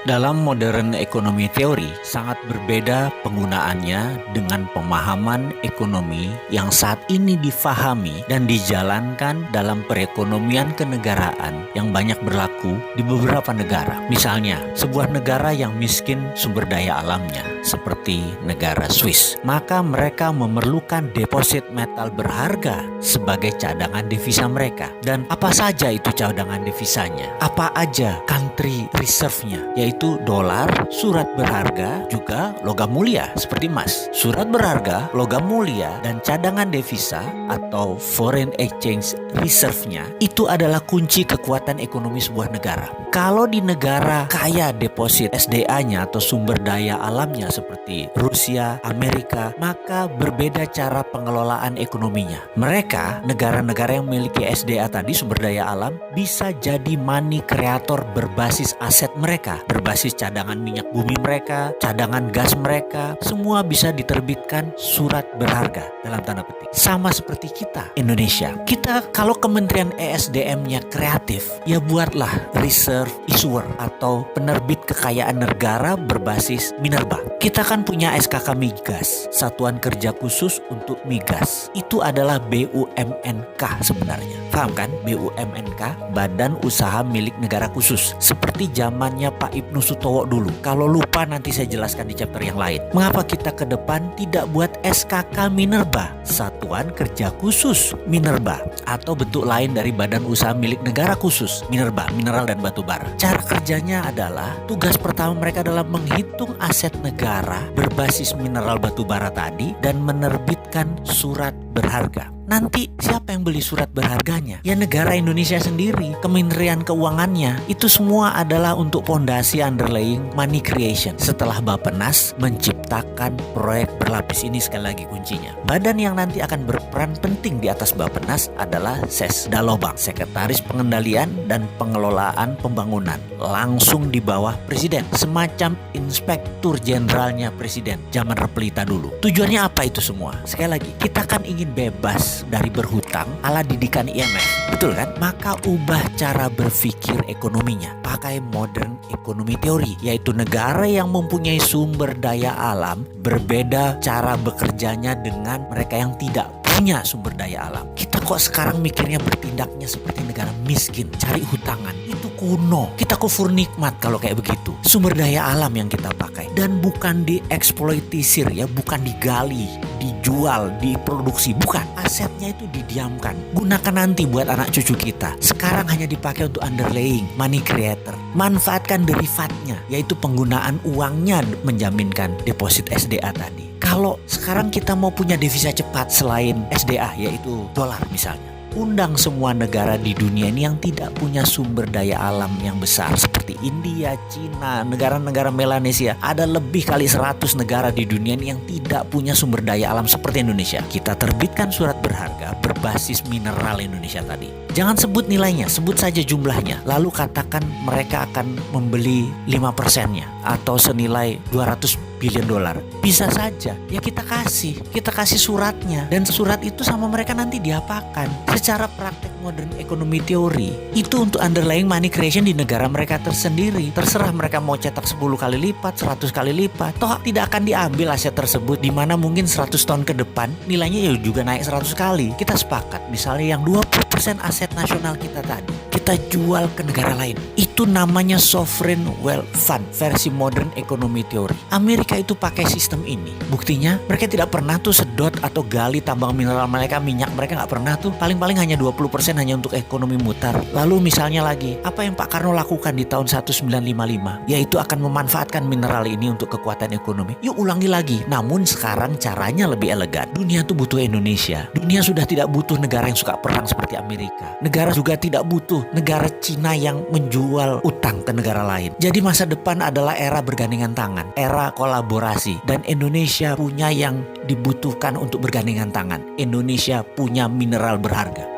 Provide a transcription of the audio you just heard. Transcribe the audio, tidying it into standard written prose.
Dalam modern economy theory, sangat berbeda penggunaannya dengan pemahaman ekonomi yang saat ini difahami dan dijalankan dalam perekonomian kenegaraan yang banyak berlaku di beberapa negara. Misalnya, sebuah negara yang miskin sumber daya alamnya, seperti negara Swiss, maka mereka memerlukan deposit metal berharga sebagai cadangan devisa mereka. Dan apa saja itu cadangan devisanya? Apa aja country reserve-nya? Yaitu dolar, surat berharga, juga logam mulia seperti emas. Surat berharga, logam mulia, dan cadangan devisa atau foreign exchange reserve-nya itu adalah kunci kekuatan ekonomi sebuah negara. Kalau di negara kaya deposit SDA-nya atau sumber daya alamnya seperti Rusia, Amerika, maka berbeda cara pengelolaan ekonominya. Mereka, negara-negara yang memiliki SDA tadi, sumber daya alam, bisa jadi money creator berbasis aset mereka, berbasis cadangan minyak bumi mereka, cadangan gas mereka, semua bisa diterbitkan surat berharga dalam tanda petik. Sama seperti kita, Indonesia. Kita kalau Kementerian ESDM-nya kreatif, ya buatlah reserve issuer atau penerbit kekayaan negara berbasis minerba. Kita kan punya SKK Migas, Satuan Kerja Khusus untuk Migas. Itu adalah BUMNK sebenarnya. Paham kan? BUMNK, Badan Usaha Milik Negara Khusus. Seperti zamannya Pak Ibnu Sutowo dulu. Kalau lupa nanti saya jelaskan di chapter yang lain. Mengapa kita ke depan tidak buat SKK Minerba, Satuan Kerja Khusus Minerba, atau bentuk lain dari Badan Usaha Milik Negara Khusus Minerba, mineral dan batu bara. Cara kerjanya adalah tugas pertama mereka adalah menghitung aset negara berbasis mineral batu bara tadi dan menerbitkan surat berharga. Nanti siapa yang beli surat berharganya? Ya negara Indonesia sendiri, Kementerian Keuangannya. Itu semua adalah untuk fondasi underlying money creation. Setelah Bappenas menciptakan proyek berlapis ini, sekali lagi kuncinya. Badan yang nanti akan berperan penting di atas Bappenas adalah Sesdalobang, Sekretaris Pengendalian dan Pengelolaan Pembangunan, langsung di bawah Presiden, semacam inspektur jenderalnya Presiden zaman Repelita dulu. Tujuannya apa itu semua? Sekali lagi, kita kan ingin bebas dari berhutang ala didikan IMF, betul kan? Maka ubah cara berpikir ekonominya, pakai modern economy theory, yaitu negara yang mempunyai sumber daya alam berbeda cara bekerjanya dengan mereka yang tidak punya sumber daya alam. Kita kok sekarang mikirnya bertindaknya seperti negara miskin, cari hutangan. Itu kuno. Kita kufur nikmat kalau kayak begitu. Sumber daya alam yang kita pakai dan bukan dieksploitisir ya, bukan digali, dijual, diproduksi, bukan. Asetnya itu didiamkan. Gunakan nanti buat anak cucu kita. Sekarang hanya dipakai untuk underlying money creator. Manfaatkan derivatnya, yaitu penggunaan uangnya menjaminkan deposit SDA tadi. Kalau sekarang kita mau punya devisa cepat selain SDA, yaitu dolar misalnya, undang semua negara di dunia ini yang tidak punya sumber daya alam yang besar seperti India, Cina, negara-negara Melanesia. Ada lebih kali 100 negara di dunia ini yang tidak punya sumber daya alam seperti Indonesia. Kita terbitkan surat berharga berbasis mineral Indonesia tadi. Jangan sebut nilainya, sebut saja jumlahnya. Lalu katakan mereka akan membeli 5%-nya atau senilai 200 billion dolar. Bisa saja, ya kita kasih suratnya, dan surat itu sama mereka nanti diapakan. Secara praktek modern economy theory, itu untuk underlying money creation di negara mereka tersendiri. Terserah mereka mau cetak 10 kali lipat, 100 kali lipat, toh tidak akan diambil aset tersebut, di mana mungkin 100 tahun ke depan nilainya ya juga naik 100 kali. Kita sepakat, misalnya yang 20% aset nasional kita tadi, kita jual ke negara lain. Itu namanya sovereign wealth fund versi modern economy theory. Amerika itu pakai sistem ini. Buktinya mereka tidak pernah tuh sedot atau gali tambang mineral mereka, minyak mereka nggak pernah tuh. Paling-paling hanya 20% hanya untuk ekonomi mutar. Lalu misalnya lagi, apa yang Pak Karno lakukan di tahun 1955? Yaitu akan memanfaatkan mineral ini untuk kekuatan ekonomi. Yuk ulangi lagi. Namun sekarang caranya lebih elegan. Dunia tuh butuh Indonesia. Dunia sudah tidak butuh negara yang suka perang seperti Amerika. Negara juga tidak butuh negara Cina yang menjual utang ke negara lain. Jadi masa depan adalah era bergandengan tangan, era kolaborasi, dan Indonesia punya yang dibutuhkan untuk bergandengan tangan. Indonesia punya mineral berharga.